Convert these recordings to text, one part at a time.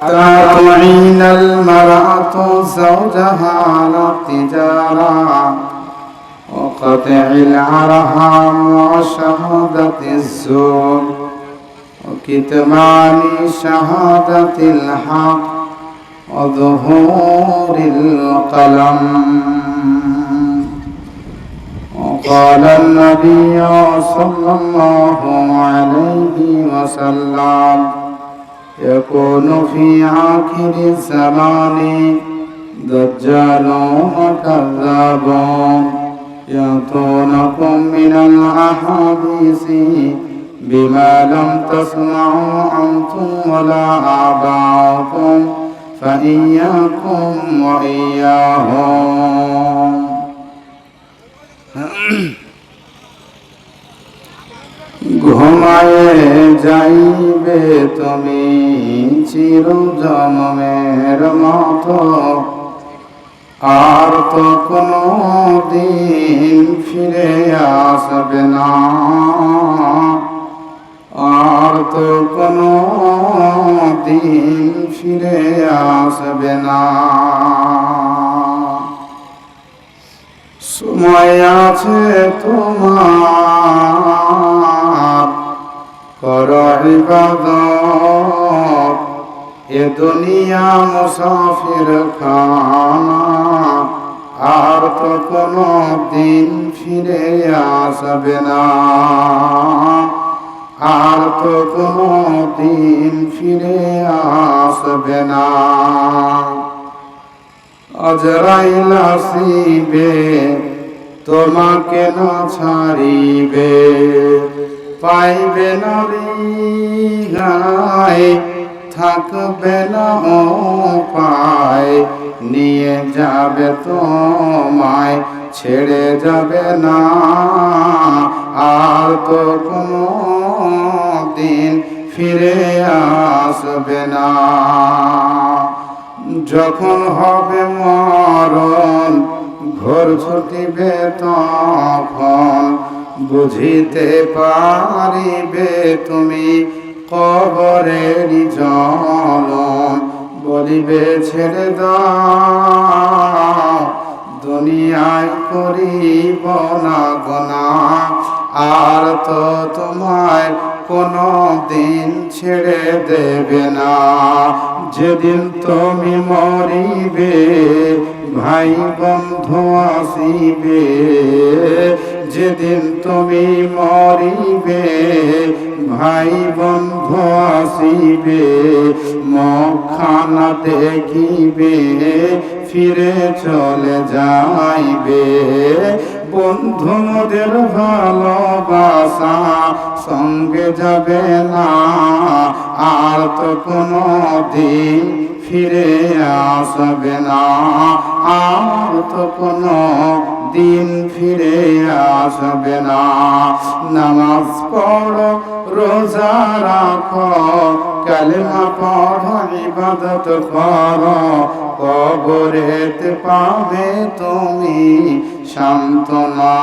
تعين المرأة زوجها على التجارة وقطع الأرحام وشهادة الزور وكتمان شهادة الحق وظهور القلم. وقال النبي صلى الله عليه وسلم: يكون في آخر الزمان دجالون كذابون يأتونكم من الأحاديث بما لم تسمعوا أنتم ولا آباؤكم فإياكم وإياهم. ঘুমায়ে যাইবে তুমি চিরজন্মের মতো, আর তো কোনো দিন ফিরে আসবে না, আর তো কোনো দিন ফিরে আসবে না। সময় আছে তোমার, করো ইবাদত, এ দুনিয়া মুসাফির খানা, আর তো কোনো দিন ফিরে আসবে না, আর তো কোনো দিন ফিরে আসবে না। আজরাইল আসিবে তোমাকে না ছাড়িবে, পাইবে না রেহাই, থাকবে না উপায়, নিয়ে যাবে তোমায়, ছেড়ে যাবে না, আর তো কোনো দিন ফিরে আসবে না। যখন হবে মরণ ঘোর ছুটিবে তখন বুঝিতে পারিবে তুমি কবরের জ্বলন। বলিবে ছেড়ে দাও দুনিয়ায় করিব না গুনাহ, আর তো তোমায় কোনো দিন ছেড়ে দেবে না। যেদিন তুমি মরিবে ভাই বন্ধু আসিবে, যেদিন তুমি মরিবে ভাই বন্ধু আসিবে, মুখখানা দেখিবে ফিরে চলে যাইবে। বন্ধুদের ভালোবাসা সঙ্গে যাবে না, আর তো কোনো দিন ফিরে আসবে না, আর তো কোনো দিন ফিরে আসবে না। নামাজ পড়ো, রোজা রাখো, কালেমা পড়ো, ইবাদত করো, কবরেতে পাবে তুমি সান্ত্বনা,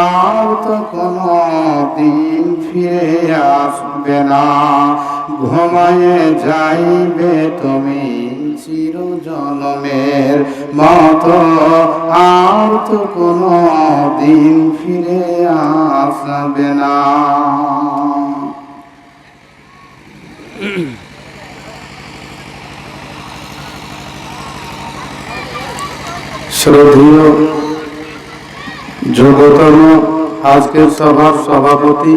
আর তো কোনো দিন ফিরে আসবে না। ঘুমায়ে যাইবে তুমি চিরজন্মের মতো, আর তো কোনো দিন ফিরে আসবে না। শ্রদ্ধেয় যোগ্যতম আজকের সভার সভাপতি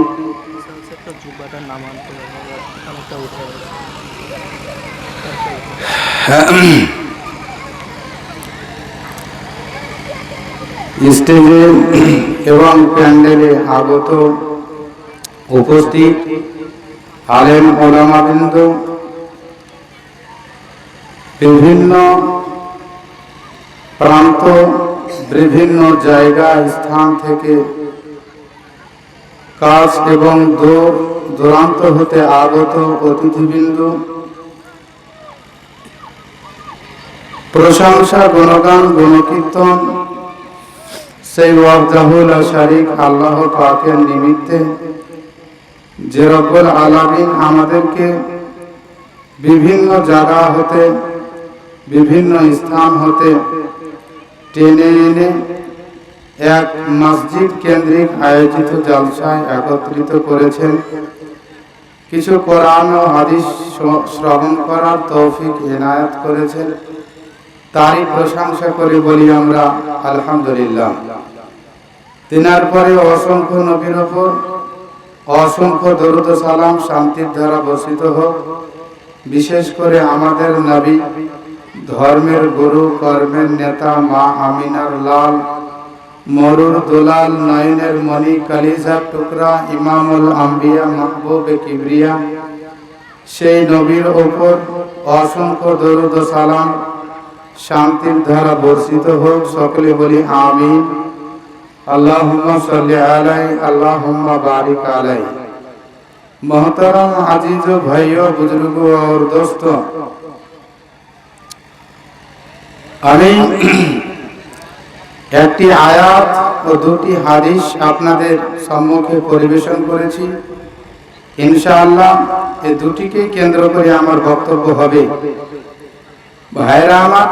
স্টেজে এবং প্যান্ডেলে আগত উপস্থিত আলেম ওলামাবৃন্দ, বিভিন্ন প্রান্ত বিভিন্ন জায়গা স্থান থেকে কাছ এবং দূর দূরান্ত হতে আগত অতিথিবৃন্দ, প্রশংসা গুণগান গুণকীর্তন সেই ওয়াহদাহুল শারীক আল্লাহ পাকের নিমিত্তে যে রব্বুল আলামিন আমাদেরকে বিভিন্ন জায়গা হতে, বিভিন্ন স্থান হতে টেনে এনে এক মসজিদ কেন্দ্রিক আয়োজিত জলসায় একত্রিত করেছেন। কিছু কোরআন ও হাদিস শ্রবণ করার তৌফিক এনায়েত করেছেন। তারই প্রশংসা করে বলি আমরা আলহামদুলিল্লাহ। তিনার পরে অসংখ্য নবীর ওপর অসংখ্য দরুদ ও সালাম শান্তির ধারা বর্ষিত হোক। বিশেষ করে আমাদের নবী, ধর্মের গুরু, কর্মের নেতা, মা আমিনার লাল, মরুর দুলাল, নয়নের মণি, কালিজার টুকরা, ইমামুল আম্বিয়া, মাহবুবে কিবরিয়া, সেই নবীর ওপর অসংখ্য দরুদ ও সালাম শান্তির ধারা বর্ষিত হোক। সকলে বলি আমিন। আল্লাহুম্মা সাল্লি আলাইহি, আল্লাহুম্মা বারিক আলাইহি। मोहतरम আজিজো ভাইও, বুজুর্গো और दोस्तों, আমি একটি আয়াত ও দুটি হাদিস আপনাদের সম্মুখে পরিবেশন করেছি। ইনশাআল্লাহ এই দুটিকে কেন্দ্র করে আমার বক্তব্য হবে। ভাইরা আমার,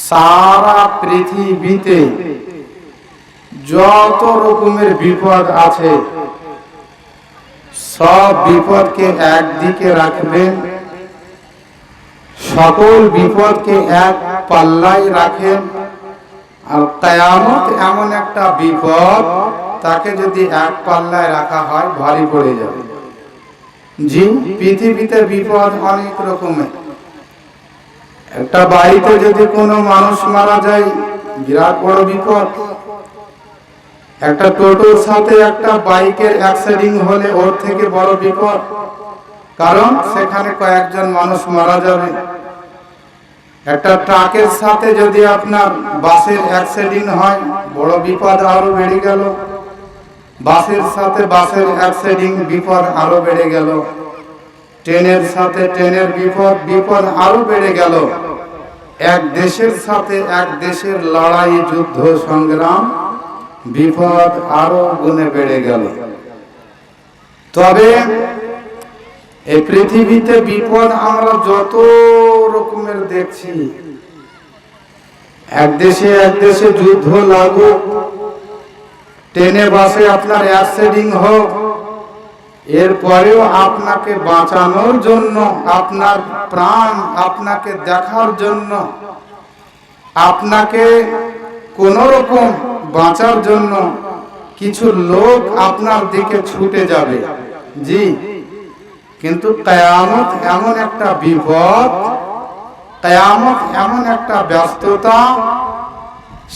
সারা পৃথিবীতে যত রকমের বিপদ আছে সব বিপদকে একদিকে রাখবেন, সকল বিপদকে এক পাল্লায় রাখেন। আর কিয়ামত এমন একটা বিপদ, তাকে যদি এক পাল্লায় রাখা হয় ভারী পড়ে যাবে। জি, পৃথিবীতে বিপদ অনেক রকমের। একটা বাড়িতে যদি কোনো মানুষ মারা যায়, বিরাট বড় বিপদ। একটা টোটোর সাথে একটা বাইকের অ্যাক্সিডেন্ট হলে ওর থেকে বড় বিপদ, কারণ সেখানে কয়েকজন মানুষ মারা যাবে। একটা ট্রাকের সাথে যদি আপনার বাসের অ্যাক্সিডেন্ট হয়, বড় বিপদ আরো বেড়ে গেল। বাসের সাথে বাসের অ্যাক্সিডেন্ট, বিপদ আরো বেড়ে গেল। ট্রেনের সাথে ট্রেনের বিপদ, বিপদ আরো বেড়ে গেল। এক দেশের সাথে এক দেশের লড়াই, যুদ্ধ, সংগ্রাম, বিপদ আরো গুণে বেড়ে গেল। তবে এই পৃথিবীতে বিপদ আমরা যত রকমের দেখছি, এক দেশে যুদ্ধ লাগুক, ট্রেনে বাসে আপনার অ্যাক্সিডেন্ট হোক, এরপরেও আপনাকে বাঁচানোর জন্য, আপনার প্রাণ আপনাকে দেখার জন্য, আপনাকে কোন রকম বাঁচার জন্য কিছু লোক আপনার দিকে ছুটে যাবে। জি, কিন্তু কিয়ামত এমন একটা বিপদ, কিয়ামত এমন একটা ব্যস্ততা,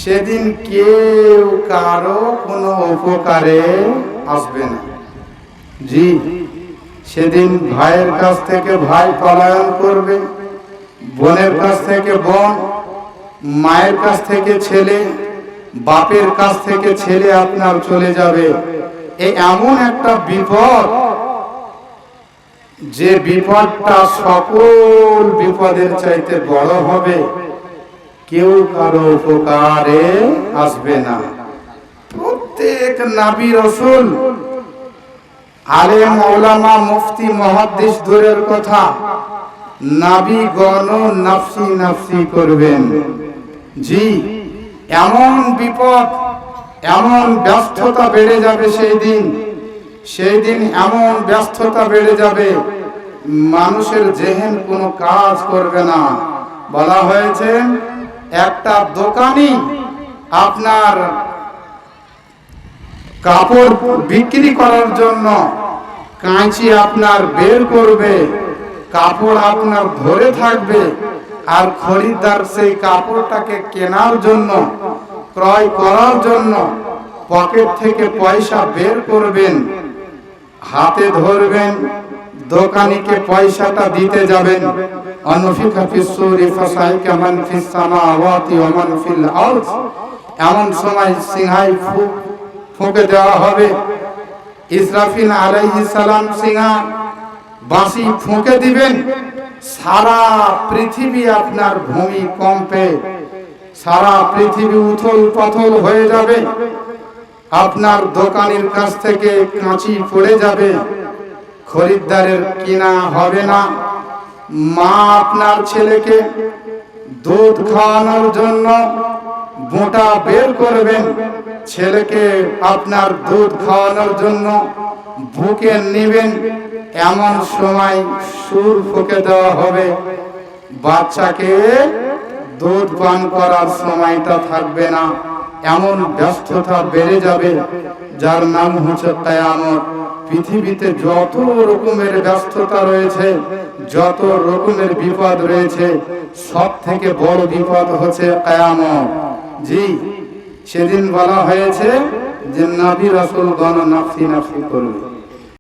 সেদিন কেউ কারো কোনো উপকারে আসবে না। জি, সেদিন ভাইয়ের কাছ থেকে ভাই পলায়ন করবে, বোনের কাছ থেকে বোন, মায়ের কাছ থেকে ছেলে, বাপের কাছ থেকে ছেলে আপনার চলে যাবে। এই এমন একটা বিপদ, যে বিপদটা সকল বিপদের চাইতে বড় হবে, কেউ কারো উপকারে আসবে না। প্রত্যেক নবী, রাসূল, আলেম, ওলামা, মুফতি, মুহাদ্দিস দূরের কথা, নবীগণ নফসি নফসি করবেন। জি, এমন বিপদ, এমন ব্যস্ততা বেড়ে যাবে সেই দিন এমন ব্যস্ততা বেড়ে যাবে, মানুষের জেহেন কোনো কাজ করবে না। বলা হয়েছে, একটা দোকানি আপনার কাপড় বিক্রি করার জন্য কাঁচি আপনার বের করবে, কাপড় আপনার ধরে থাকবে, আর খরিদ্দার সেই কাপড়টাকে কেনার জন্য, ক্রয় করার জন্য পকেট থেকে পয়সা বের করবেন, হাতে ধরবেন, দোকানিকে পয়সাটা দিতে যাবেন। অনুফিকা ফিস সূরি ফাসাইকা মান ফিস সামাওয়াতি ওয়া মান ফিল আরদ, এমন সময় সিংহাই ফুঁকে দেওয়া হবে। ইসরাফিল আলাইহিস সালাম সিংহা বাঁশি ফুঁকে দিবেন, সারা পৃথিবী আপনার ভূমিকম্পে, সারা পৃথিবী উথল পাথল হয়ে যাবে। আপনার দোকানের কাছ থেকে কাঁচি পড়ে যাবে, খরিদ্দারের কিনা হবে না। মা আপনার ছেলেকে দুধ খাওয়ানোর জন্য বোঁটা বের করবেন, ছেলেকে আপনার দুধ খাওয়ানোর জন্য বুকে নেবেন, এমন সময় সুর ফুঁকে দেওয়া হবে, বাচ্চাকে দুধ পান করার সময়টা থাকবে না, এমন ব্যস্ততা বেড়ে যাবে, যার নাম হচ্ছে কিয়ামত। পৃথিবীতে যত রকমের ব্যস্ততা রয়েছে, যত রকমের বিপদ রয়েছে, সব থেকে বড় বিপদ হচ্ছে কিয়ামত। জি, সেদিন বলা হয়েছে যে নবী রাসূলগণ নাফসি নাফসি করবে।